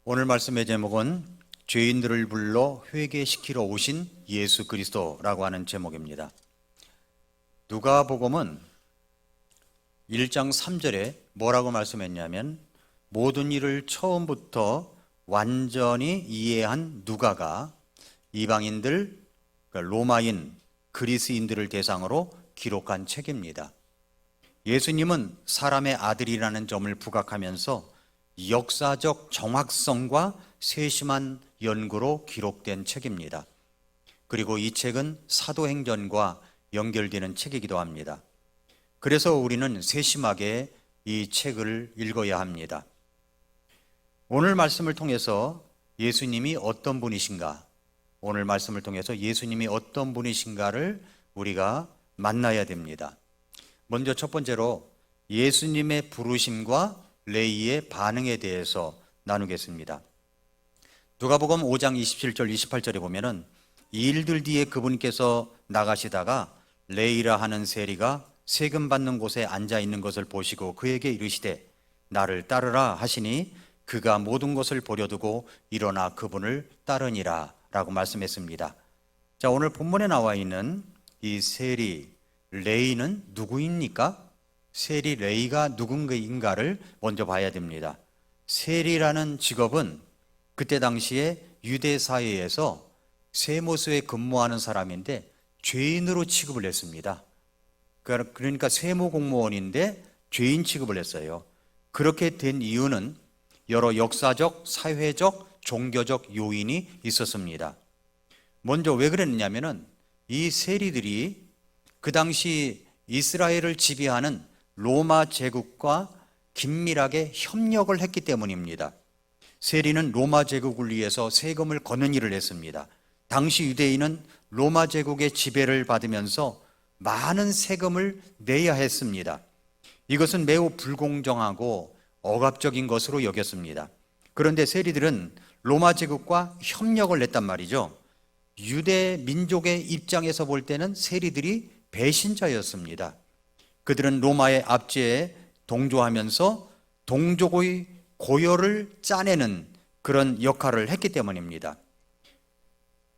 오늘 말씀의 제목은 죄인들을 불러 회개시키러 오신 예수 그리스도라고 하는 제목입니다. 누가복음은 1장 3절에 뭐라고 말씀했냐면, 모든 일을 처음부터 완전히 이해한 누가가 이방인들, 로마인, 그리스인들을 대상으로 기록한 책입니다. 예수님은 사람의 아들이라는 점을 부각하면서 역사적 정확성과 세심한 연구로 기록된 책입니다. 그리고 이 책은 사도행전과 연결되는 책이기도 합니다. 그래서 우리는 세심하게 이 책을 읽어야 합니다. 오늘 말씀을 통해서 예수님이 어떤 분이신가, 오늘 말씀을 통해서 예수님이 어떤 분이신가를 우리가 만나야 됩니다. 먼저 첫 번째로 예수님의 부르심과 레위의 반응에 대해서 나누겠습니다. 누가복음 5장 27절 28절에 보면은, 이 일들 뒤에 그분께서 나가시다가 레위라 하는 세리가 세금 받는 곳에 앉아 있는 것을 보시고 그에게 이르시되 나를 따르라 하시니 그가 모든 것을 버려두고 일어나 그분을 따르니라 라고 말씀했습니다. 자, 오늘 본문에 나와 있는 이 세리 레위는 누구입니까? 세리 레위가 누군가인가를 먼저 봐야 됩니다. 세리라는 직업은 그때 당시에 유대 사회에서 세무서에 근무하는 사람인데 죄인으로 취급을 했습니다. 그러니까 세무 공무원인데 죄인 취급을 했어요. 그렇게 된 이유는 여러 역사적, 사회적, 종교적 요인이 있었습니다. 먼저 왜 그랬냐면은 이 세리들이 그 당시 이스라엘을 지배하는 로마 제국과 긴밀하게 협력을 했기 때문입니다. 세리는 로마 제국을 위해서 세금을 걷는 일을 했습니다. 당시 유대인은 로마 제국의 지배를 받으면서 많은 세금을 내야 했습니다. 이것은 매우 불공정하고 억압적인 것으로 여겼습니다. 그런데 세리들은 로마 제국과 협력을 했단 말이죠. 유대 민족의 입장에서 볼 때는 세리들이 배신자였습니다. 그들은 로마의 압제에 동조하면서 동족의 고열을 짜내는 그런 역할을 했기 때문입니다.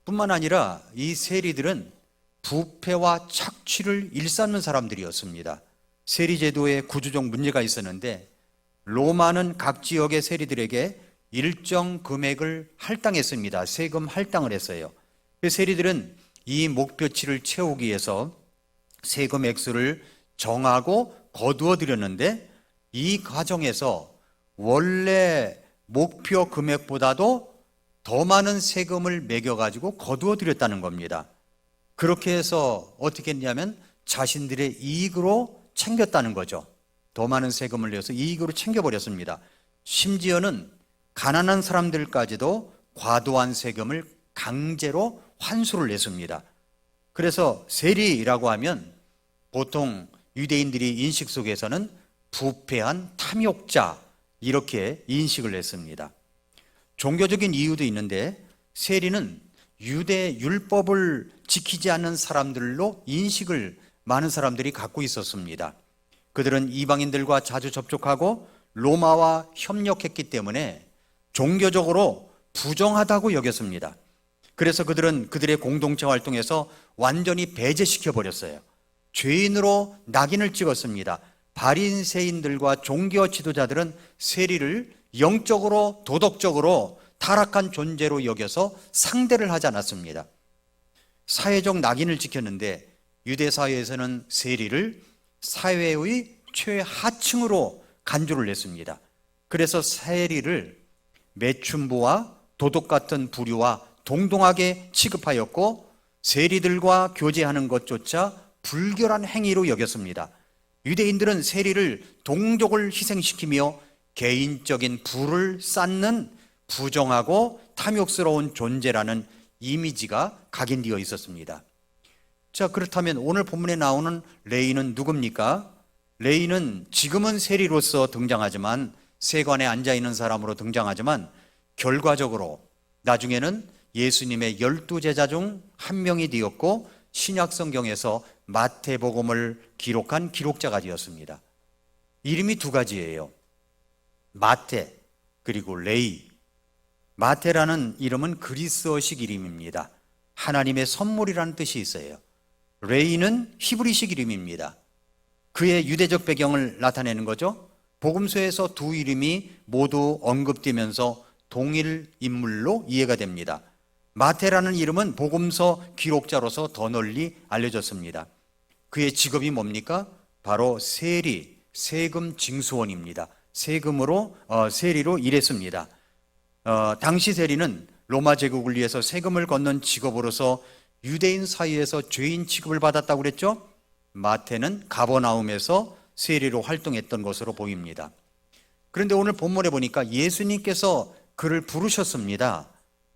뿐만 아니라 이 세리들은 부패와 착취를 일삼는 사람들이었습니다. 세리제도에 구조적 문제가 있었는데 로마는 각 지역의 세리들에게 일정 금액을 할당했습니다. 세금 할당을 했어요. 세리들은 이 목표치를 채우기 위해서 세금 액수를 정하고 거두어 드렸는데, 이 과정에서 원래 목표 금액보다도 더 많은 세금을 매겨가지고 거두어 드렸다는 겁니다. 그렇게 해서 어떻게 했냐면 자신들의 이익으로 챙겼다는 거죠. 더 많은 세금을 내서 이익으로 챙겨버렸습니다. 심지어는 가난한 사람들까지도 과도한 세금을 강제로 환수를 냈습니다. 그래서 세리라고 하면 보통 유대인들이 인식 속에서는 부패한 탐욕자, 이렇게 인식을 했습니다. 종교적인 이유도 있는데 세리는 유대 율법을 지키지 않는 사람들로 인식을 많은 사람들이 갖고 있었습니다. 그들은 이방인들과 자주 접촉하고 로마와 협력했기 때문에 종교적으로 부정하다고 여겼습니다. 그래서 그들은 그들의 공동체 활동에서 완전히 배제시켜 버렸어요. 죄인으로 낙인을 찍었습니다. 바리새인들과 종교 지도자들은 세리를 영적으로 도덕적으로 타락한 존재로 여겨서 상대를 하지 않았습니다. 사회적 낙인을 지켰는데 유대 사회에서는 세리를 사회의 최하층으로 간주를 했습니다. 그래서 세리를 매춘부와 도둑 같은 부류와 동등하게 취급하였고 세리들과 교제하는 것조차 불결한 행위로 여겼습니다. 유대인들은 세리를 동족을 희생시키며 개인적인 부를 쌓는 부정하고 탐욕스러운 존재라는 이미지가 각인되어 있었습니다. 자, 그렇다면 오늘 본문에 나오는 레위는 누굽니까? 레위는 지금은 세리로서 등장하지만, 세관에 앉아있는 사람으로 등장하지만 결과적으로 나중에는 예수님의 12제자 중 한 명이 되었고 신약 성경에서 마태복음을 기록한 기록자가 되었습니다. 이름이 두 가지예요. 마태 그리고 레위. 마태라는 이름은 그리스어식 이름입니다. 하나님의 선물이라는 뜻이 있어요. 레이는 히브리식 이름입니다. 그의 유대적 배경을 나타내는 거죠. 복음서에서 두 이름이 모두 언급되면서 동일 인물로 이해가 됩니다. 마태라는 이름은 복음서 기록자로서 더 널리 알려졌습니다. 그의 직업이 뭡니까? 바로 세리, 세금 징수원입니다. 세리로 일했습니다. 당시 세리는 로마 제국을 위해서 세금을 걷는 직업으로서 유대인 사이에서 죄인 취급을 받았다고 그랬죠? 마태는 가버나움에서 세리로 활동했던 것으로 보입니다. 그런데 오늘 본문에 보니까 예수님께서 그를 부르셨습니다.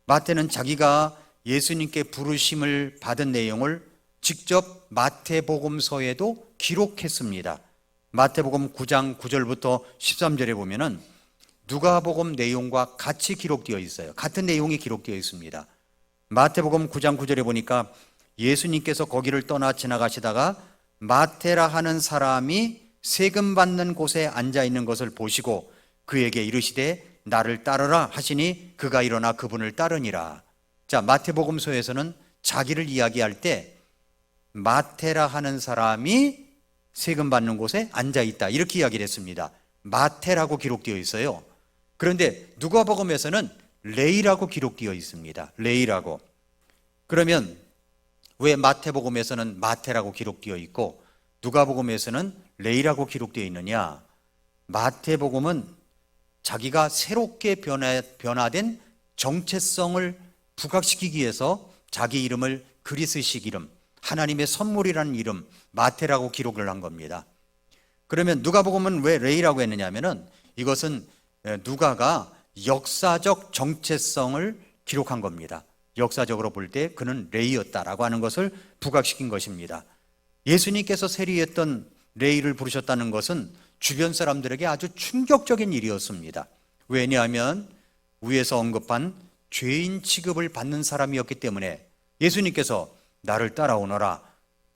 마태는 자기가 예수님께 부르심을 받은 내용을 직접 마태복음서에도 기록했습니다. 마태복음 9장 9절부터 13절에 보면은 누가복음 내용과 같이 기록되어 있어요. 같은 내용이 기록되어 있습니다. 마태복음 9장 9절에 보니까 예수님께서 거기를 떠나 지나가시다가 마태라 하는 사람이 세금 받는 곳에 앉아 있는 것을 보시고 그에게 이르시되 나를 따르라 하시니 그가 일어나 그분을 따르니라. 자, 마태복음서에서는 자기를 이야기할 때 마태라 하는 사람이 세금 받는 곳에 앉아 있다 이렇게 이야기를 했습니다. 마태라고 기록되어 있어요. 그런데 누가복음에서는 레이라고 기록되어 있습니다. 레이라고. 그러면 왜 마태복음에서는 마태라고 기록되어 있고 누가복음에서는 레이라고 기록되어 있느냐? 마태복음은 자기가 새롭게 변화된 정체성을 부각시키기 위해서 자기 이름을 그리스식 이름, 하나님의 선물이라는 이름 마태라고 기록을 한 겁니다. 그러면 누가복음은 왜 레이라고 했느냐 하면은 이것은 누가가 역사적 정체성을 기록한 겁니다. 역사적으로 볼 때 그는 레이였다라고 하는 것을 부각시킨 것입니다. 예수님께서 세리했던 레이를 부르셨다는 것은 주변 사람들에게 아주 충격적인 일이었습니다. 왜냐하면 위에서 언급한 죄인 취급을 받는 사람이었기 때문에 예수님께서 나를 따라오너라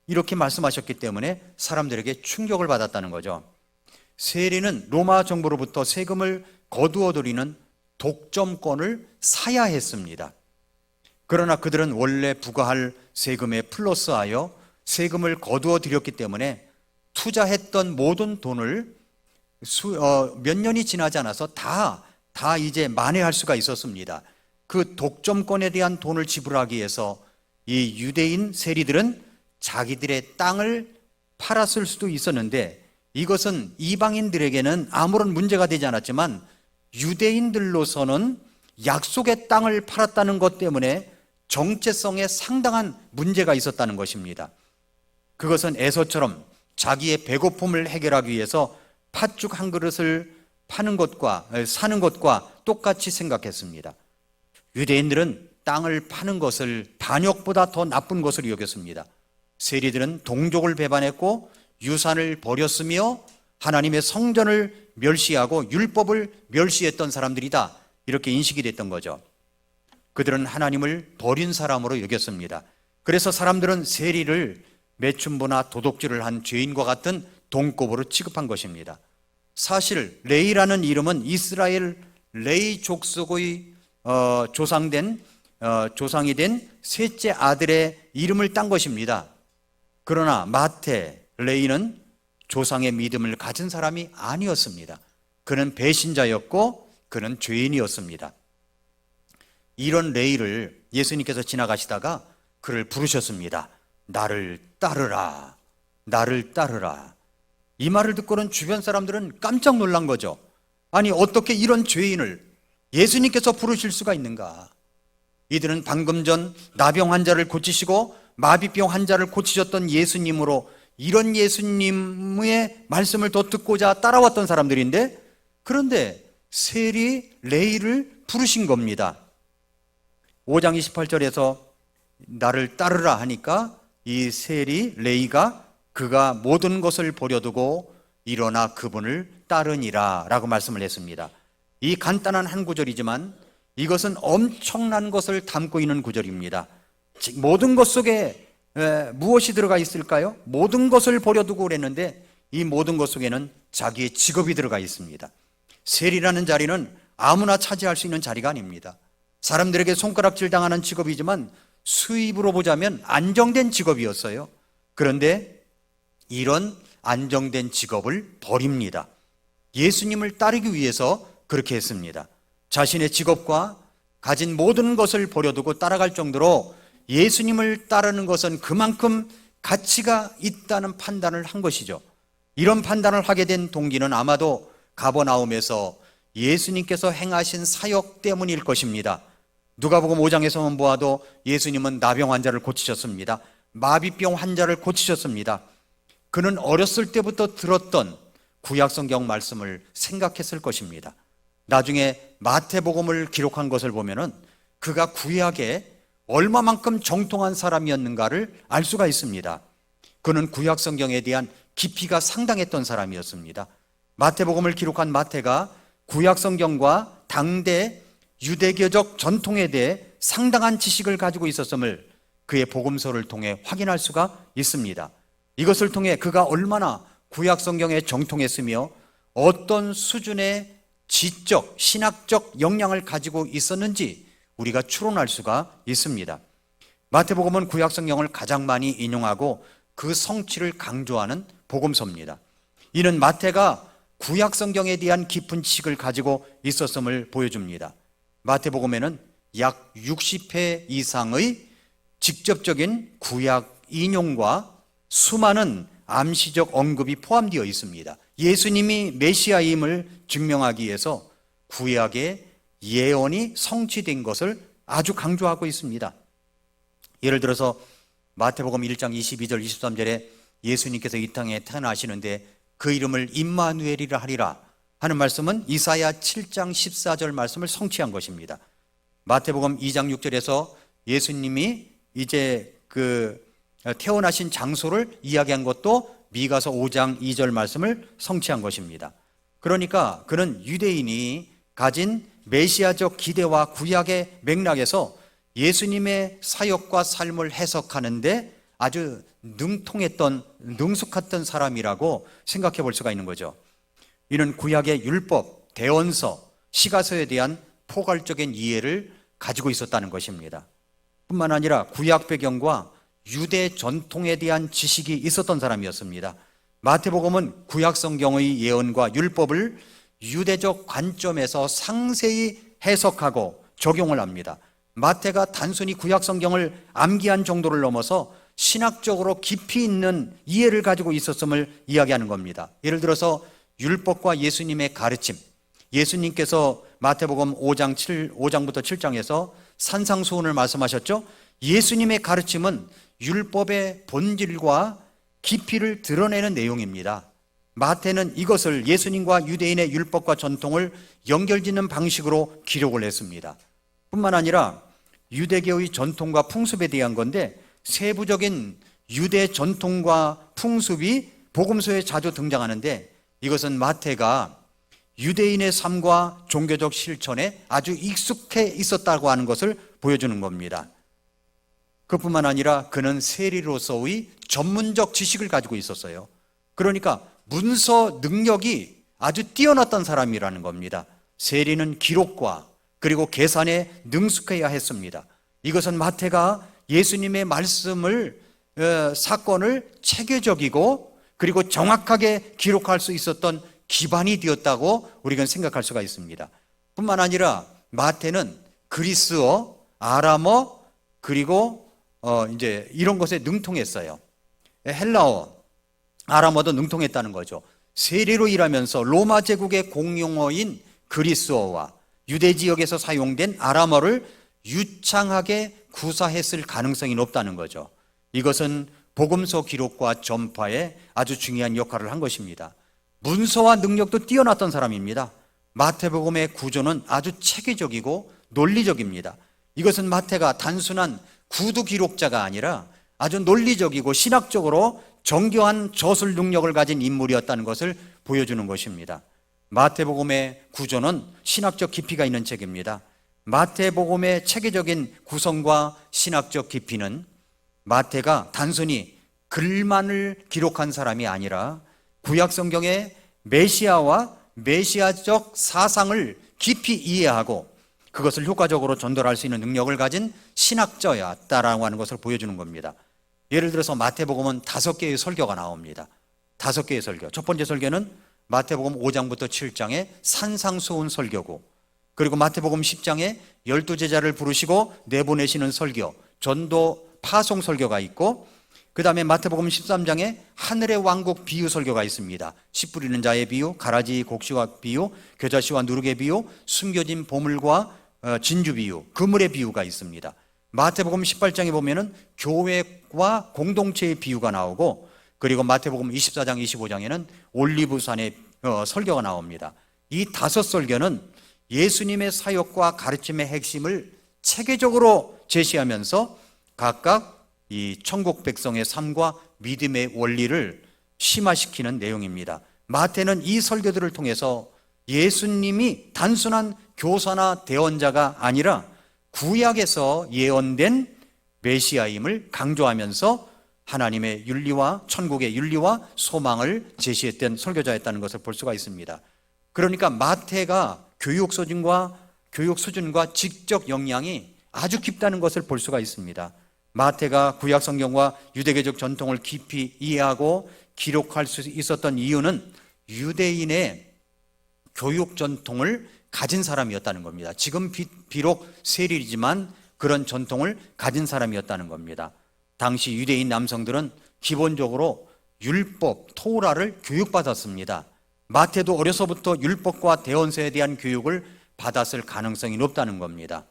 이렇게 말씀하셨기 때문에 사람들에게 충격을 받았다는 거죠. 세리는 로마 정부로부터 세금을 거두어 들이는 독점권을 사야 했습니다. 그러나 그들은 원래 부과할 세금에 플러스하여 세금을 거두어 들였기 때문에 투자했던 모든 돈을 몇 년이 지나지 않아서 다 이제 만회할 수가 있었습니다. 그 독점권에 대한 돈을 지불하기 위해서 이 유대인 세리들은 자기들의 땅을 팔았을 수도 있었는데 이것은 이방인들에게는 아무런 문제가 되지 않았지만 유대인들로서는 약속의 땅을 팔았다는 것 때문에 정체성에 상당한 문제가 있었다는 것입니다. 그것은 에서처럼 자기의 배고픔을 해결하기 위해서 팥죽 한 그릇을 사는 것과 똑같이 생각했습니다. 유대인들은 땅을 파는 것을 반역보다 더 나쁜 것으로 여겼습니다. 세리들은 동족을 배반했고 유산을 버렸으며 하나님의 성전을 멸시하고 율법을 멸시했던 사람들이다 이렇게 인식이 됐던 거죠. 그들은 하나님을 버린 사람으로 여겼습니다. 그래서 사람들은 세리를 매춘부나 도둑질을 한 죄인과 같은 동급으로 취급한 것입니다. 사실 레이라는 이름은 이스라엘 레이 족속의 조상이 된 셋째 아들의 이름을 딴 것입니다. 그러나 마태 레이는 조상의 믿음을 가진 사람이 아니었습니다. 그는 배신자였고 그는 죄인이었습니다. 이런 레이를 예수님께서 지나가시다가 그를 부르셨습니다. 나를 따르라, 나를 따르라. 이 말을 듣고는 주변 사람들은 깜짝 놀란 거죠. 아니 어떻게 이런 죄인을 예수님께서 부르실 수가 있는가? 이들은 방금 전 나병 환자를 고치시고 마비병 환자를 고치셨던 예수님으로 이런 예수님의 말씀을 더 듣고자 따라왔던 사람들인데 그런데 세리 레이를 부르신 겁니다. 5장 28절에서 나를 따르라 하니까 이 세리 레이가 그가 모든 것을 버려두고 일어나 그분을 따르니라 라고 말씀을 했습니다. 이 간단한 한 구절이지만 이것은 엄청난 것을 담고 있는 구절입니다. 모든 것 속에 무엇이 들어가 있을까요? 모든 것을 버려두고 그랬는데 이 모든 것 속에는 자기의 직업이 들어가 있습니다. 세리라는 자리는 아무나 차지할 수 있는 자리가 아닙니다. 사람들에게 손가락질 당하는 직업이지만 수입으로 보자면 안정된 직업이었어요. 그런데 이런 안정된 직업을 버립니다. 예수님을 따르기 위해서 그렇게 했습니다. 자신의 직업과 가진 모든 것을 버려두고 따라갈 정도로 예수님을 따르는 것은 그만큼 가치가 있다는 판단을 한 것이죠. 이런 판단을 하게 된 동기는 아마도 가버나움에서 예수님께서 행하신 사역 때문일 것입니다. 누가복음 5장에서만 보아도 예수님은 나병 환자를 고치셨습니다. 마비병 환자를 고치셨습니다. 그는 어렸을 때부터 들었던 구약성경 말씀을 생각했을 것입니다. 나중에 마태복음을 기록한 것을 보면은 그가 구약에 얼마만큼 정통한 사람이었는가를 알 수가 있습니다. 그는 구약성경에 대한 깊이가 상당했던 사람이었습니다. 마태복음을 기록한 마태가 구약성경과 당대 유대교적 전통에 대해 상당한 지식을 가지고 있었음을 그의 복음서를 통해 확인할 수가 있습니다. 이것을 통해 그가 얼마나 구약성경에 정통했으며 어떤 수준의 지적, 신학적 역량을 가지고 있었는지 우리가 추론할 수가 있습니다. 마태복음은 구약성경을 가장 많이 인용하고 그 성취를 강조하는 복음서입니다. 이는 마태가 구약성경에 대한 깊은 지식을 가지고 있었음을 보여줍니다. 마태복음에는 약 60회 이상의 직접적인 구약 인용과 수많은 암시적 언급이 포함되어 있습니다. 예수님이 메시아임을 증명하기 위해서 구약의 예언이 성취된 것을 아주 강조하고 있습니다. 예를 들어서 마태복음 1장 22절 23절에 예수님께서 이 땅에 태어나시는데 그 이름을 임마누엘이라 하리라 하는 말씀은 이사야 7장 14절 말씀을 성취한 것입니다. 마태복음 2장 6절에서 예수님이 이제 태어나신 장소를 이야기한 것도 미가서 5장 2절 말씀을 성취한 것입니다. 그러니까 그는 유대인이 가진 메시아적 기대와 구약의 맥락에서 예수님의 사역과 삶을 해석하는데 아주 능숙했던 사람이라고 생각해 볼 수가 있는 거죠. 이는 구약의 율법, 대언서, 시가서에 대한 포괄적인 이해를 가지고 있었다는 것입니다. 뿐만 아니라 구약 배경과 유대 전통에 대한 지식이 있었던 사람이었습니다. 마태복음은 구약 성경의 예언과 율법을 유대적 관점에서 상세히 해석하고 적용을 합니다. 마태가 단순히 구약 성경을 암기한 정도를 넘어서 신학적으로 깊이 있는 이해를 가지고 있었음을 이야기하는 겁니다. 예를 들어서 율법과 예수님의 가르침, 예수님께서 마태복음 5장부터 7장에서 산상수훈을 말씀하셨죠. 예수님의 가르침은 율법의 본질과 깊이를 드러내는 내용입니다. 마태는 이것을 예수님과 유대인의 율법과 전통을 연결짓는 방식으로 기록을 했습니다. 뿐만 아니라 유대교의 전통과 풍습에 대한 건데 세부적인 유대 전통과 풍습이 복음서에 자주 등장하는데 이것은 마태가 유대인의 삶과 종교적 실천에 아주 익숙해 있었다고 하는 것을 보여주는 겁니다. 그뿐만 아니라 그는 세리로서의 전문적 지식을 가지고 있었어요. 그러니까 문서 능력이 아주 뛰어났던 사람이라는 겁니다. 세리는 기록과 그리고 계산에 능숙해야 했습니다. 이것은 마태가 예수님의 말씀을 사건을 체계적이고 그리고 정확하게 기록할 수 있었던 기반이 되었다고 우리가 생각할 수가 있습니다. 뿐만 아니라 마태는 그리스어, 아람어 그리고 이제 이런 것에 능통했어요. 헬라어, 아람어도 능통했다는 거죠. 세리로 일하면서 로마 제국의 공용어인 그리스어와 유대 지역에서 사용된 아람어를 유창하게 구사했을 가능성이 높다는 거죠. 이것은 복음서 기록과 전파에 아주 중요한 역할을 한 것입니다. 문서와 능력도 뛰어났던 사람입니다. 마태복음의 구조는 아주 체계적이고 논리적입니다. 이것은 마태가 단순한 구두 기록자가 아니라 아주 논리적이고 신학적으로 정교한 저술 능력을 가진 인물이었다는 것을 보여주는 것입니다. 마태복음의 구조는 신학적 깊이가 있는 책입니다. 마태복음의 체계적인 구성과 신학적 깊이는 마태가 단순히 글만을 기록한 사람이 아니라 구약 성경의 메시아와 메시아적 사상을 깊이 이해하고 그것을 효과적으로 전달할 수 있는 능력을 가진 신학자였다라고 하는 것을 보여주는 겁니다. 예를 들어서 마태복음은 5개의 설교가 나옵니다. 5개의 설교. 첫 번째 설교는 마태복음 5장부터 7장의 산상수훈 설교고, 그리고 마태복음 10장에 12제자를 부르시고 내보내시는 설교, 전도 파송 설교가 있고, 그 다음에 마태복음 13장에 하늘의 왕국 비유 설교가 있습니다. 씨 뿌리는 자의 비유, 가라지 곡식과 비유, 겨자씨와 누룩의 비유, 숨겨진 보물과 진주 비유, 그물의 비유가 있습니다. 마태복음 18장에 보면은 교회와 공동체의 비유가 나오고, 그리고 마태복음 24장, 25장에는 올리브산의 설교가 나옵니다. 이 5설교는 예수님의 사역과 가르침의 핵심을 체계적으로 제시하면서 각각 이 천국 백성의 삶과 믿음의 원리를 심화시키는 내용입니다. 마태는 이 설교들을 통해서 예수님이 단순한 교사나 대언자가 아니라 구약에서 예언된 메시아임을 강조하면서 하나님의 윤리와 천국의 윤리와 소망을 제시했던 설교자였다는 것을 볼 수가 있습니다. 그러니까 마태가 교육 수준과 지적 역량이 아주 깊다는 것을 볼 수가 있습니다. 마태가 구약 성경과 유대교적 전통을 깊이 이해하고 기록할 수 있었던 이유는 유대인의 교육 전통을 가진 사람이었다는 겁니다. 지금 비록 세리이지만 그런 전통을 가진 사람이었다는 겁니다. 당시 유대인 남성들은 기본적으로 율법, 토라를 교육받았습니다. 마태도 어려서부터 율법과 대언서에 대한 교육을 받았을 가능성이 높다는 겁니다.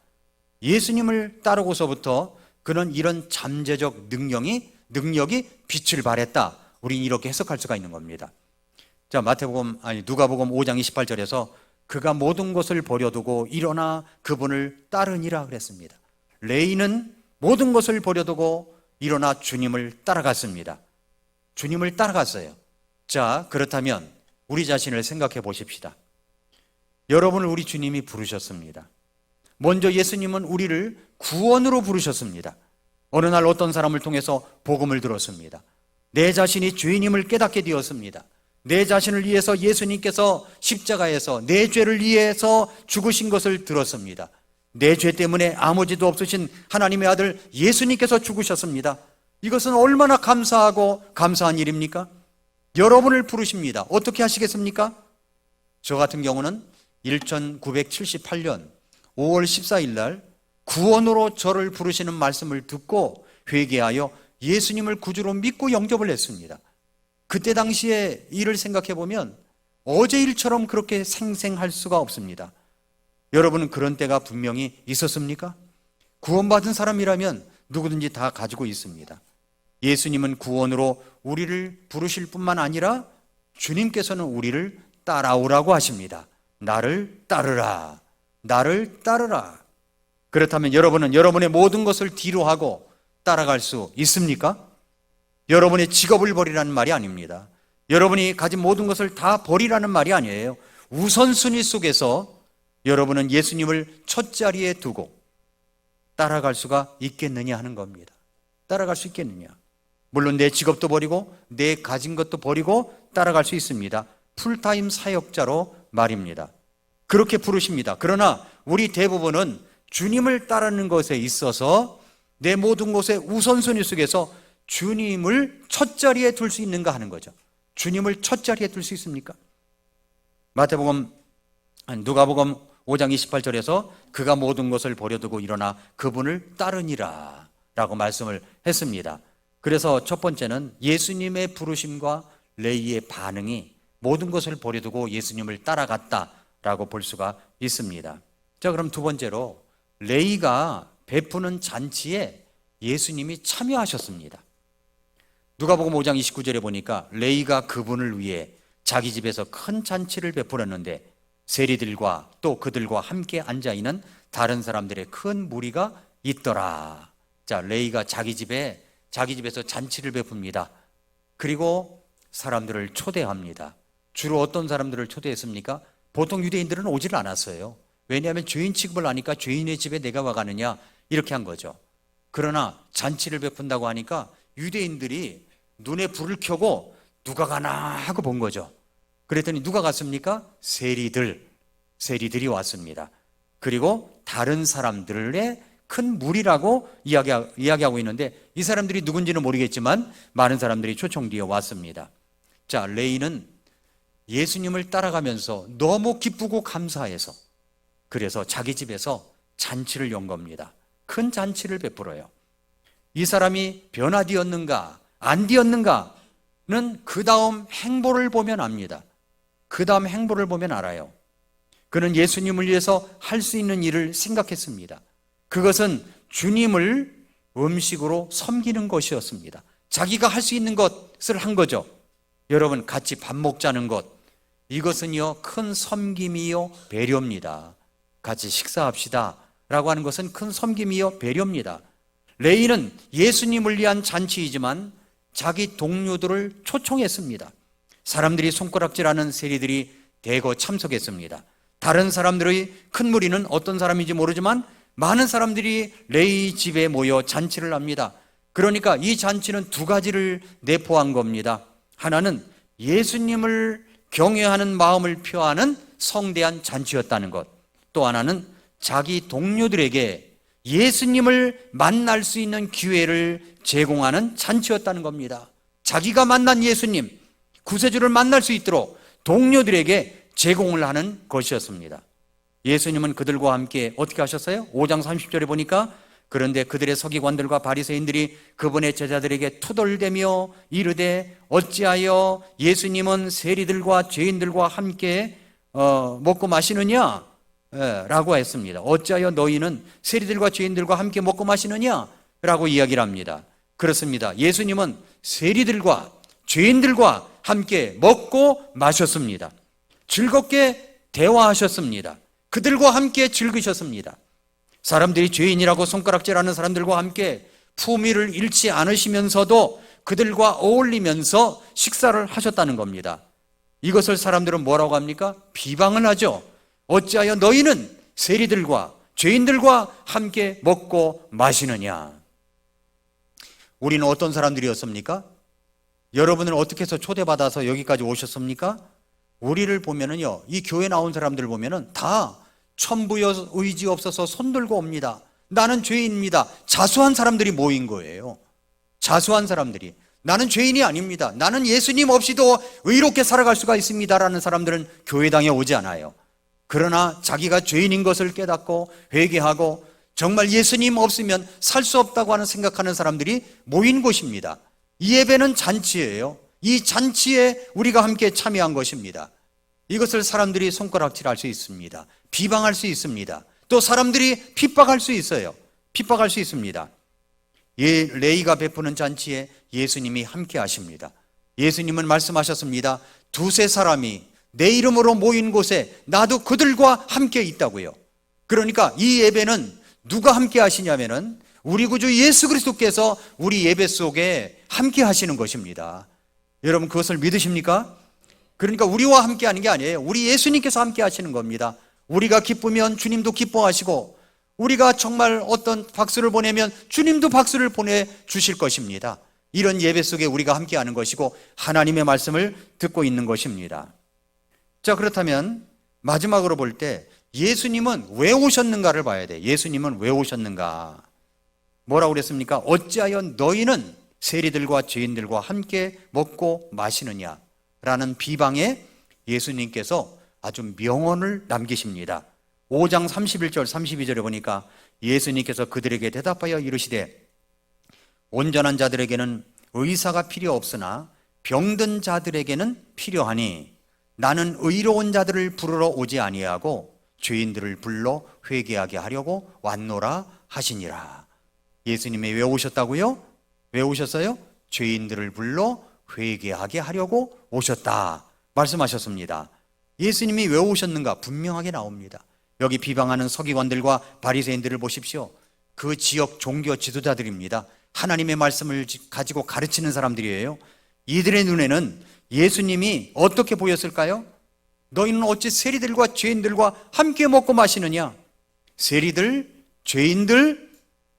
예수님을 따르고서부터 그는 이런 잠재적 능력이 빛을 발했다. 우린 이렇게 해석할 수가 있는 겁니다. 자, 누가복음 5장 28절에서 그가 모든 것을 버려두고 일어나 그분을 따르니라 그랬습니다. 레이는 모든 것을 버려두고 일어나 주님을 따라갔습니다. 주님을 따라갔어요. 자, 그렇다면 우리 자신을 생각해 보십시다. 여러분을 우리 주님이 부르셨습니다. 먼저 예수님은 우리를 구원으로 부르셨습니다. 어느 날 어떤 사람을 통해서 복음을 들었습니다. 내 자신이 죄인임을 깨닫게 되었습니다. 내 자신을 위해서 예수님께서 십자가에서 내 죄를 위해서 죽으신 것을 들었습니다. 내 죄 때문에 아무 죄도 없으신 하나님의 아들 예수님께서 죽으셨습니다. 이것은 얼마나 감사한 일입니까? 여러분을 부르십니다. 어떻게 하시겠습니까? 저 같은 경우는 1978년 5월 14일 날 구원으로 저를 부르시는 말씀을 듣고 회개하여 예수님을 구주로 믿고 영접을 했습니다. 그때 당시에 일을 생각해 보면 어제 일처럼 그렇게 생생할 수가 없습니다. 여러분은 그런 때가 분명히 있었습니까? 구원받은 사람이라면 누구든지 다 가지고 있습니다. 예수님은 구원으로 우리를 부르실 뿐만 아니라 주님께서는 우리를 따라오라고 하십니다. 나를 따르라. 나를 따르라. 그렇다면 여러분은 여러분의 모든 것을 뒤로 하고 따라갈 수 있습니까? 여러분의 직업을 버리라는 말이 아닙니다. 여러분이 가진 모든 것을 다 버리라는 말이 아니에요. 우선순위 속에서 여러분은 예수님을 첫 자리에 두고 따라갈 수가 있겠느냐 하는 겁니다. 따라갈 수 있겠느냐? 물론 내 직업도 버리고 내 가진 것도 버리고 따라갈 수 있습니다. 풀타임 사역자로 말입니다. 그렇게 부르십니다. 그러나 우리 대부분은 주님을 따르는 것에 있어서 내 모든 것의 우선순위 속에서 주님을 첫 자리에 둘 수 있는가 하는 거죠. 주님을 첫 자리에 둘 수 있습니까? 누가복음 5장 28절에서 그가 모든 것을 버려두고 일어나 그분을 따르니라 라고 말씀을 했습니다. 그래서 첫 번째는 예수님의 부르심과 레이의 반응이 모든 것을 버려두고 예수님을 따라갔다라고 볼 수가 있습니다. 자, 그럼 두 번째로 레이가 베푸는 잔치에 예수님이 참여하셨습니다. 누가복음 5장 29절에 보니까 레이가 그분을 위해 자기 집에서 큰 잔치를 베풀었는데 세리들과 또 그들과 함께 앉아있는 다른 사람들의 큰 무리가 있더라. 자, 레이가 자기 집에서 잔치를 베풉니다. 그리고 사람들을 초대합니다. 주로 어떤 사람들을 초대했습니까? 보통 유대인들은 오지를 않았어요. 왜냐하면 죄인 취급을 하니까 죄인의 집에 내가 와가느냐 이렇게 한 거죠. 그러나 잔치를 베푼다고 하니까 유대인들이 눈에 불을 켜고 누가 가나 하고 본 거죠. 그랬더니 누가 갔습니까? 세리들이 왔습니다. 그리고 다른 사람들의 큰 무리라고 이야기하고 있는데, 이 사람들이 누군지는 모르겠지만 많은 사람들이 초청되어 왔습니다. 자, 레이는 예수님을 따라가면서 너무 기쁘고 감사해서, 그래서 자기 집에서 잔치를 연 겁니다. 큰 잔치를 베풀어요. 이 사람이 변화되었는가 안 되었는가는 그 다음 행보를 보면 압니다. 그 다음 행보를 보면 알아요. 그는 예수님을 위해서 할 수 있는 일을 생각했습니다. 그것은 주님을 음식으로 섬기는 것이었습니다. 자기가 할 수 있는 것을 한 거죠. 여러분, 같이 밥 먹자는 것, 이것은요 큰 섬김이요 배려입니다. 같이 식사합시다 라고 하는 것은 큰 섬김이요 배려입니다. 레이는 예수님을 위한 잔치이지만 자기 동료들을 초청했습니다. 사람들이 손가락질하는 세리들이 대거 참석했습니다. 다른 사람들의 큰 무리는 어떤 사람인지 모르지만 많은 사람들이 레이 집에 모여 잔치를 합니다. 그러니까 이 잔치는 두 가지를 내포한 겁니다. 하나는 예수님을 경외하는 마음을 표하는 성대한 잔치였다는 것, 또 하나는 자기 동료들에게 예수님을 만날 수 있는 기회를 제공하는 잔치였다는 겁니다. 자기가 만난 예수님, 구세주를 만날 수 있도록 동료들에게 제공을 하는 것이었습니다. 예수님은 그들과 함께 어떻게 하셨어요? 5장 30절에 보니까, 그런데 그들의 서기관들과 바리새인들이 그분의 제자들에게 투덜대며 이르되 어찌하여 예수님은 세리들과 죄인들과 함께 먹고 마시느냐? 라고 했습니다. 어찌하여 너희는 세리들과 죄인들과 함께 먹고 마시느냐? 라고 이야기를 합니다. 그렇습니다. 예수님은 세리들과 죄인들과 함께 먹고 마셨습니다. 즐겁게 대화하셨습니다. 그들과 함께 즐기셨습니다. 사람들이 죄인이라고 손가락질하는 사람들과 함께 품위를 잃지 않으시면서도 그들과 어울리면서 식사를 하셨다는 겁니다. 이것을 사람들은 뭐라고 합니까? 비방을 하죠. 어찌하여 너희는 세리들과 죄인들과 함께 먹고 마시느냐? 우리는 어떤 사람들이었습니까? 여러분은 어떻게 해서 초대받아서 여기까지 오셨습니까? 우리를 보면은요, 이 교회 나온 사람들 보면은 다 천부여 의지 없어서 손 들고 옵니다. 나는 죄인입니다. 자수한 사람들이 모인 거예요. 자수한 사람들이. 나는 죄인이 아닙니다. 나는 예수님 없이도 의롭게 살아갈 수가 있습니다 라는 사람들은 교회당에 오지 않아요. 그러나 자기가 죄인인 것을 깨닫고 회개하고 정말 예수님 없으면 살 수 없다고 하는 생각하는 사람들이 모인 곳입니다. 이 예배는 잔치예요. 이 잔치에 우리가 함께 참여한 것입니다. 이것을 사람들이 손가락질할 수 있습니다. 비방할 수 있습니다. 또 사람들이 핍박할 수 있어요. 핍박할 수 있습니다. 레이가 베푸는 잔치에 예수님이 함께 하십니다. 예수님은 말씀하셨습니다. 두세 사람이 내 이름으로 모인 곳에 나도 그들과 함께 있다고요. 그러니까 이 예배는 누가 함께 하시냐면은 우리 구주 예수 그리스도께서 우리 예배 속에 함께 하시는 것입니다. 여러분, 그것을 믿으십니까? 그러니까 우리와 함께 하는 게 아니에요. 우리 예수님께서 함께 하시는 겁니다. 우리가 기쁘면 주님도 기뻐하시고, 우리가 정말 어떤 박수를 보내면 주님도 박수를 보내주실 것입니다. 이런 예배 속에 우리가 함께 하는 것이고 하나님의 말씀을 듣고 있는 것입니다. 자, 그렇다면 마지막으로 볼 때 예수님은 왜 오셨는가를 봐야 돼. 예수님은 왜 오셨는가? 뭐라고 그랬습니까? 어찌하여 너희는 세리들과 죄인들과 함께 먹고 마시느냐? 라는 비방에 예수님께서 아주 명언을 남기십니다. 5장 31절 32절에 보니까 예수님께서 그들에게 대답하여 이르시되 온전한 자들에게는 의사가 필요 없으나 병든 자들에게는 필요하니 나는 의로운 자들을 부르러 오지 아니하고 죄인들을 불러 회개하게 하려고 왔노라 하시니라. 예수님이 왜 오셨다고요? 왜 오셨어요? 죄인들을 불러 회개하게 하려고 오셨다 말씀하셨습니다. 예수님이 왜 오셨는가 분명하게 나옵니다. 여기 비방하는 서기관들과 바리새인들을 보십시오. 그 지역 종교 지도자들입니다. 하나님의 말씀을 가지고 가르치는 사람들이에요. 이들의 눈에는 예수님이 어떻게 보였을까요? 너희는 어찌 세리들과 죄인들과 함께 먹고 마시느냐? 세리들, 죄인들,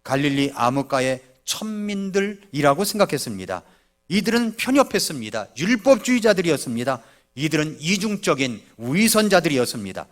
갈릴리 아무가의 천민들이라고 생각했습니다. 이들은 편협했습니다. 율법주의자들이었습니다. 이들은 이중적인 위선자들이었습니다.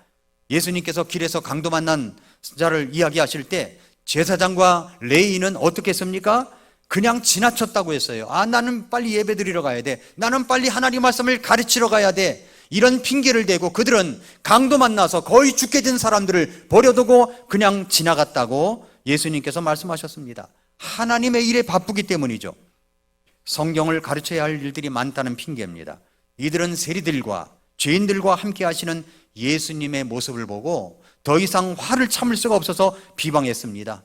예수님께서 길에서 강도 만난 자를 이야기하실 때 제사장과 레위인은 어떻게 했습니까? 그냥 지나쳤다고 했어요. 나는 빨리 예배 드리러 가야 돼. 나는 빨리 하나님 말씀을 가르치러 가야 돼. 이런 핑계를 대고 그들은 강도 만나서 거의 죽게 된 사람들을 버려두고 그냥 지나갔다고 예수님께서 말씀하셨습니다. 하나님의 일에 바쁘기 때문이죠. 성경을 가르쳐야 할 일들이 많다는 핑계입니다. 이들은 세리들과 죄인들과 함께 하시는 예수님의 모습을 보고 더 이상 화를 참을 수가 없어서 비방했습니다.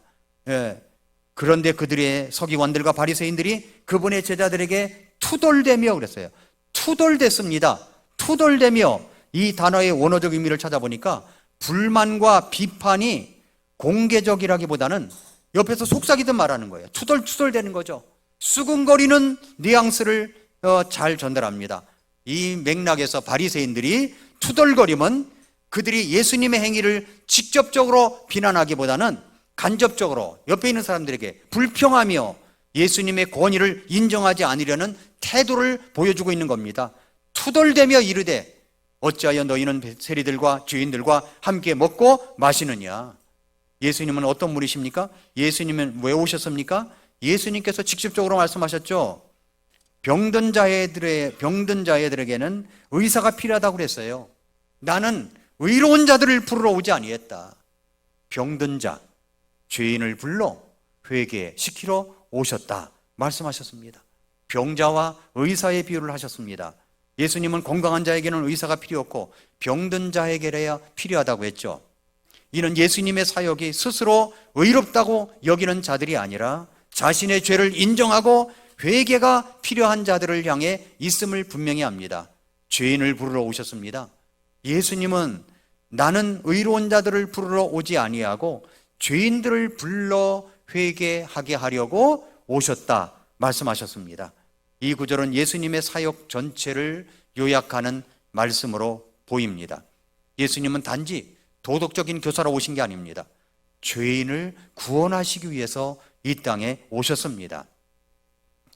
그런데 그들의 서기관들과 바리새인들이 그분의 제자들에게 투덜대며 그랬어요. 투덜댔습니다. 투덜대며, 이 단어의 원어적 의미를 찾아보니까 불만과 비판이 공개적이라기보다는 옆에서 속삭이듯 말하는 거예요. 투덜투덜대는 거죠. 수근거리는 뉘앙스를 잘 전달합니다. 이 맥락에서 바리새인들이 투덜거리면 그들이 예수님의 행위를 직접적으로 비난하기보다는 간접적으로 옆에 있는 사람들에게 불평하며 예수님의 권위를 인정하지 않으려는 태도를 보여주고 있는 겁니다. 투덜대며 이르되 어찌하여 너희는 세리들과 죄인들과 함께 먹고 마시느냐. 예수님은 어떤 분이십니까? 예수님은 왜 오셨습니까? 예수님께서 직접적으로 말씀하셨죠. 병든 자애들에게는 의사가 필요하다고 그랬어요. 나는 의로운 자들을 부르러 오지 아니했다. 병든 자, 죄인을 불러 회개시키러 오셨다 말씀하셨습니다. 병자와 의사의 비유를 하셨습니다. 예수님은 건강한 자에게는 의사가 필요 없고 병든 자에게야 필요하다고 했죠. 이는 예수님의 사역이 스스로 의롭다고 여기는 자들이 아니라 자신의 죄를 인정하고 회개가 필요한 자들을 향해 있음을 분명히 합니다. 죄인을 부르러 오셨습니다. 예수님은 나는 의로운 자들을 부르러 오지 아니하고 죄인들을 불러 회개하게 하려고 오셨다 말씀하셨습니다. 이 구절은 예수님의 사역 전체를 요약하는 말씀으로 보입니다. 예수님은 단지 도덕적인 교사로 오신 게 아닙니다. 죄인을 구원하시기 위해서 이 땅에 오셨습니다.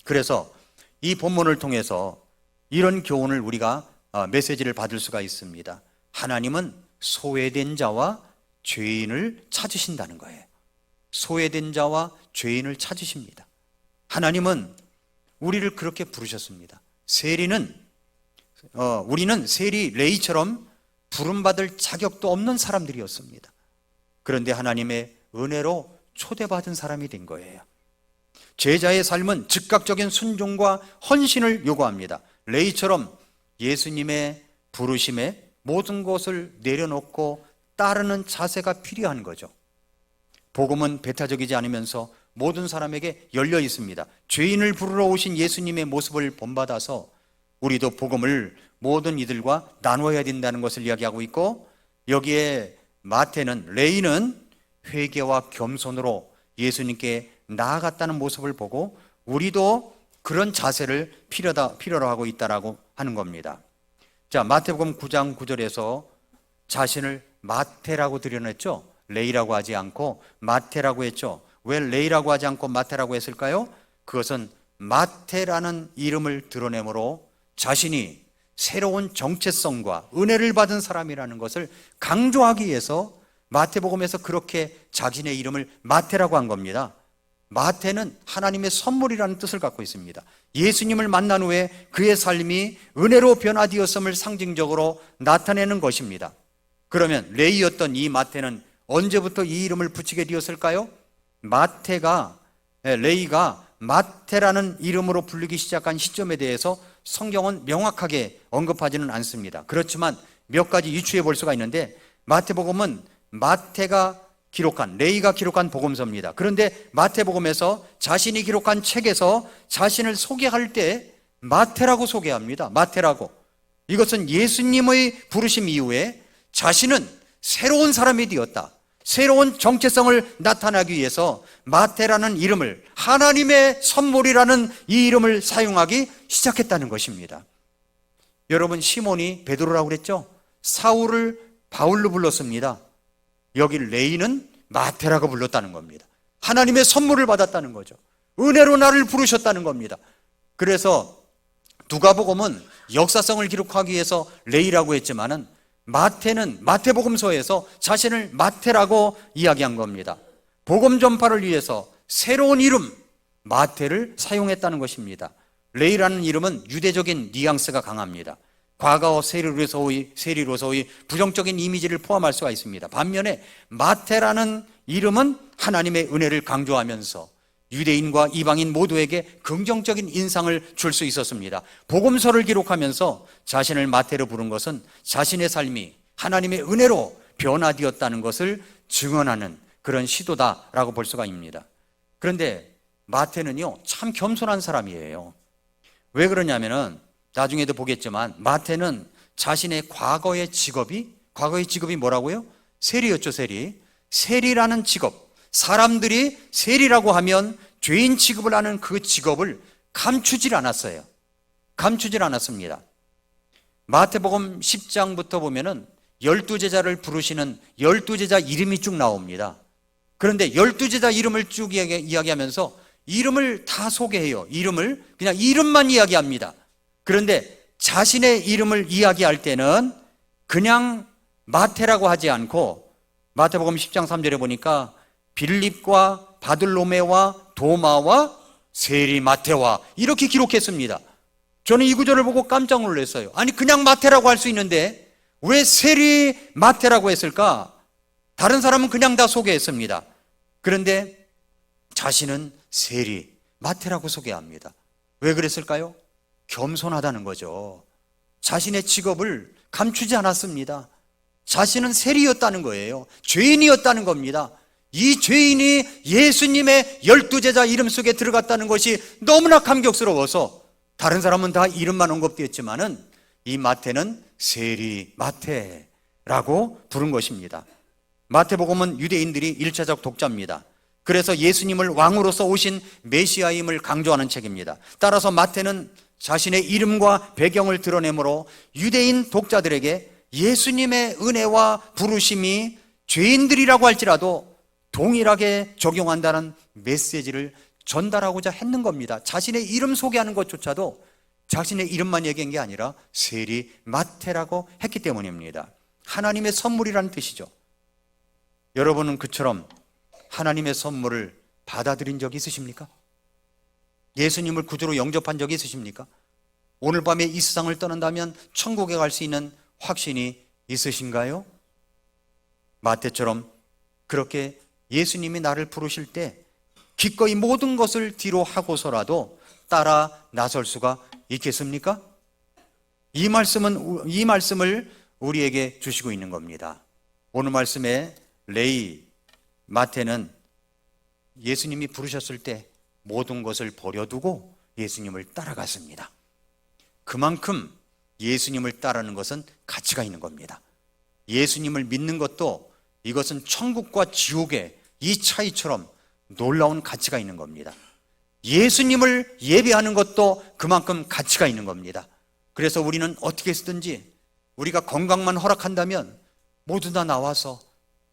그래서 이 본문을 통해서 이런 교훈을 우리가 메시지를 받을 수가 있습니다. 하나님은 소외된 자와 죄인을 찾으신다는 거예요. 소외된 자와 죄인을 찾으십니다. 하나님은 우리를 그렇게 부르셨습니다. 우리는 세리 레위처럼 부름받을 자격도 없는 사람들이었습니다. 그런데 하나님의 은혜로 초대받은 사람이 된 거예요. 제자의 삶은 즉각적인 순종과 헌신을 요구합니다. 레위처럼 예수님의 부르심에 모든 것을 내려놓고 따르는 자세가 필요한 거죠. 복음은 배타적이지 않으면서 모든 사람에게 열려 있습니다. 죄인을 부르러 오신 예수님의 모습을 본받아서 우리도 복음을 모든 이들과 나누어야 된다는 것을 이야기하고 있고, 여기에 마태는, 레위는 회개와 겸손으로 예수님께 나아갔다는 모습을 보고 우리도 그런 자세를 필요로 하고 있다라고 하는 겁니다. 자, 마태복음 9장 9절에서 자신을 마태라고 드러냈죠. 레위라고 하지 않고 마태라고 했죠. 왜 레위라고 하지 않고 마태라고 했을까요? 그것은 마태라는 이름을 드러내므로 자신이 새로운 정체성과 은혜를 받은 사람이라는 것을 강조하기 위해서 마태복음에서 그렇게 자신의 이름을 마태라고 한 겁니다. 마태는 하나님의 선물이라는 뜻을 갖고 있습니다. 예수님을 만난 후에 그의 삶이 은혜로 변화되었음을 상징적으로 나타내는 것입니다. 그러면 레위였던 이 마태는 언제부터 이 이름을 붙이게 되었을까요? 레위가 마태라는 이름으로 불리기 시작한 시점에 대해서 성경은 명확하게 언급하지는 않습니다. 그렇지만 몇 가지 유추해 볼 수가 있는데, 마태복음은 레위가 기록한 복음서입니다. 그런데 마태복음에서 자신이 기록한 책에서 자신을 소개할 때 마태라고 소개합니다. 마태라고. 이것은 예수님의 부르심 이후에 자신은 새로운 사람이 되었다, 새로운 정체성을 나타나기 위해서 마태라는 이름을, 하나님의 선물이라는 이 이름을 사용하기 시작했다는 것입니다. 여러분, 시몬이 베드로라고 그랬죠? 사울을 바울로 불렀습니다. 여기 레위는 마태라고 불렀다는 겁니다. 하나님의 선물을 받았다는 거죠. 은혜로 나를 부르셨다는 겁니다. 그래서 누가복음은 역사성을 기록하기 위해서 레위라고 했지만은 마태는 마태복음서에서 자신을 마태라고 이야기한 겁니다. 복음 전파를 위해서 새로운 이름 마태를 사용했다는 것입니다. 레이라는 이름은 유대적인 뉘앙스가 강합니다. 과거 세리로서의 부정적인 이미지를 포함할 수가 있습니다. 반면에 마태라는 이름은 하나님의 은혜를 강조하면서 유대인과 이방인 모두에게 긍정적인 인상을 줄 수 있었습니다. 복음서를 기록하면서 자신을 마태로 부른 것은 자신의 삶이 하나님의 은혜로 변화되었다는 것을 증언하는 그런 시도다라고 볼 수가 있습니다. 그런데 마태는요, 참 겸손한 사람이에요. 왜 그러냐면은 나중에도 보겠지만 마태는 자신의 과거의 직업이 뭐라고요? 세리였죠, 세리. 세리라는 직업, 사람들이 세리라고 하면 죄인 취급을 하는 그 직업을 감추질 않았어요. 감추질 않았습니다. 마태복음 10장부터 보면은 12제자를 부르시는 12제자 이름이 쭉 나옵니다. 그런데 12제자 이름을 쭉 이야기하면서 이름을 다 소개해요. 그냥 이름만 이야기합니다. 그런데 자신의 이름을 이야기할 때는 그냥 마태라고 하지 않고 마태복음 10장 3절에 보니까 빌립과 바들로메와 도마와 세리 마태와 이렇게 기록했습니다. 저는 이 구절을 보고 깜짝 놀랐어요. 아니 그냥 마태라고 할 수 있는데 왜 세리 마태라고 했을까? 다른 사람은 그냥 다 소개했습니다. 그런데 자신은 세리 마태라고 소개합니다. 왜 그랬을까요? 겸손하다는 거죠. 자신의 직업을 감추지 않았습니다. 자신은 세리였다는 거예요. 죄인이었다는 겁니다. 이 죄인이 예수님의 12제자 이름 속에 들어갔다는 것이 너무나 감격스러워서 다른 사람은 다 이름만 언급되었지만은 이 마태는 세리 마태라고 부른 것입니다. 마태복음은 유대인들이 1차적 독자입니다. 그래서 예수님을 왕으로서 오신 메시아임을 강조하는 책입니다. 따라서 마태는 자신의 이름과 배경을 드러내므로 유대인 독자들에게 예수님의 은혜와 부르심이 죄인들이라고 할지라도 동일하게 적용한다는 메시지를 전달하고자 했는 겁니다. 자신의 이름 소개하는 것조차도 자신의 이름만 얘기한 게 아니라 세리 마태라고 했기 때문입니다. 하나님의 선물이라는 뜻이죠. 여러분은 그처럼 하나님의 선물을 받아들인 적이 있으십니까? 예수님을 구주로 영접한 적이 있으십니까? 오늘 밤에 이 세상을 떠난다면 천국에 갈 수 있는 확신이 있으신가요? 마태처럼 그렇게 예수님이 나를 부르실 때 기꺼이 모든 것을 뒤로 하고서라도 따라 나설 수가 있겠습니까? 이 말씀을 우리에게 주시고 있는 겁니다. 오늘 말씀에 마태는 예수님이 부르셨을 때 모든 것을 버려두고 예수님을 따라갔습니다. 그만큼 예수님을 따르는 것은 가치가 있는 겁니다. 예수님을 믿는 것도 이것은 천국과 지옥의 이 차이처럼 놀라운 가치가 있는 겁니다. 예수님을 예배하는 것도 그만큼 가치가 있는 겁니다. 그래서 우리는 어떻게 쓰든지 우리가 건강만 허락한다면 모두 다 나와서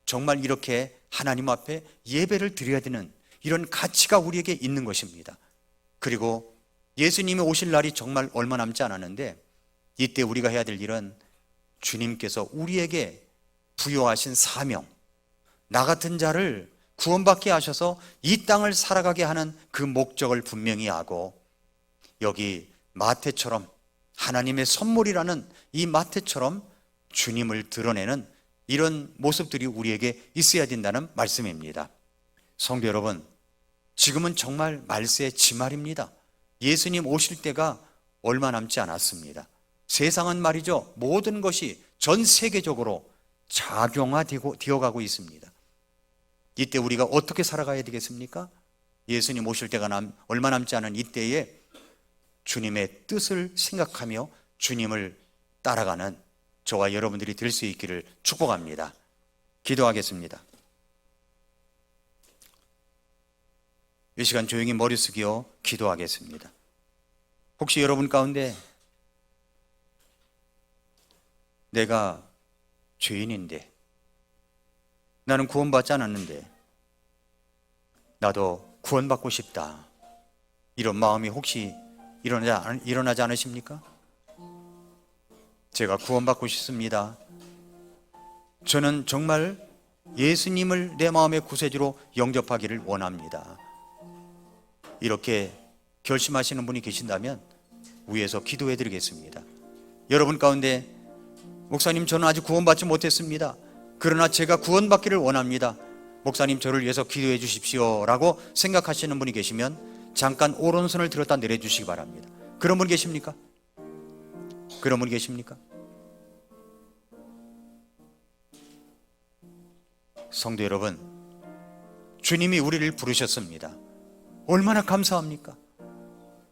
정말 이렇게 하나님 앞에 예배를 드려야 되는 이런 가치가 우리에게 있는 것입니다. 그리고 예수님이 오실 날이 정말 얼마 남지 않았는데 이때 우리가 해야 될 일은 주님께서 우리에게 부여하신 사명, 나 같은 자를 구원받게 하셔서 이 땅을 살아가게 하는 그 목적을 분명히 하고 여기 마태처럼 하나님의 선물이라는 이 마태처럼 주님을 드러내는 이런 모습들이 우리에게 있어야 된다는 말씀입니다. 성도 여러분, 지금은 정말 말세의 지말입니다. 예수님 오실 때가 얼마 남지 않았습니다. 세상은 말이죠, 모든 것이 전 세계적으로 작용화되어 가고 있습니다. 이때 우리가 어떻게 살아가야 되겠습니까? 예수님 오실 때가 얼마 남지 않은 이때에 주님의 뜻을 생각하며 주님을 따라가는 저와 여러분들이 될 수 있기를 축복합니다. 기도하겠습니다. 이 시간 조용히 머리 숙여 기도하겠습니다. 혹시 여러분 가운데 내가 죄인인데 나는 구원받지 않았는데 나도 구원받고 싶다, 이런 마음이 혹시 일어나지 않으십니까? 제가 구원받고 싶습니다, 저는 정말 예수님을 내 마음의 구세주로 영접하기를 원합니다. 이렇게 결심하시는 분이 계신다면 위에서 기도해 드리겠습니다. 여러분 가운데 목사님, 저는 아직 구원받지 못했습니다. 그러나 제가 구원받기를 원합니다. 목사님, 저를 위해서 기도해 주십시오 라고 생각하시는 분이 계시면 잠깐 오른손을 들었다 내려주시기 바랍니다. 그런 분 계십니까? 그런 분 계십니까? 성도 여러분, 주님이 우리를 부르셨습니다. 얼마나 감사합니까?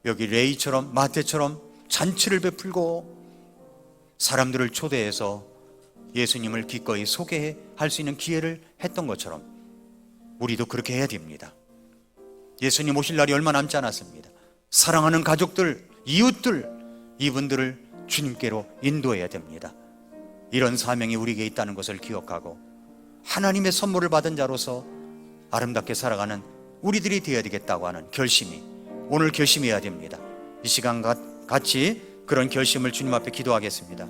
여기 레이처럼 마태처럼 잔치를 베풀고 사람들을 초대해서 예수님을 기꺼이 소개할 수 있는 기회를 했던 것처럼 우리도 그렇게 해야 됩니다. 예수님 오실 날이 얼마 남지 않았습니다. 사랑하는 가족들, 이웃들, 이분들을 주님께로 인도해야 됩니다. 이런 사명이 우리에게 있다는 것을 기억하고 하나님의 선물을 받은 자로서 아름답게 살아가는 우리들이 되어야 되겠다고 하는 결심이 오늘 결심해야 됩니다. 이 시간 같이 그런 결심을 주님 앞에 기도하겠습니다.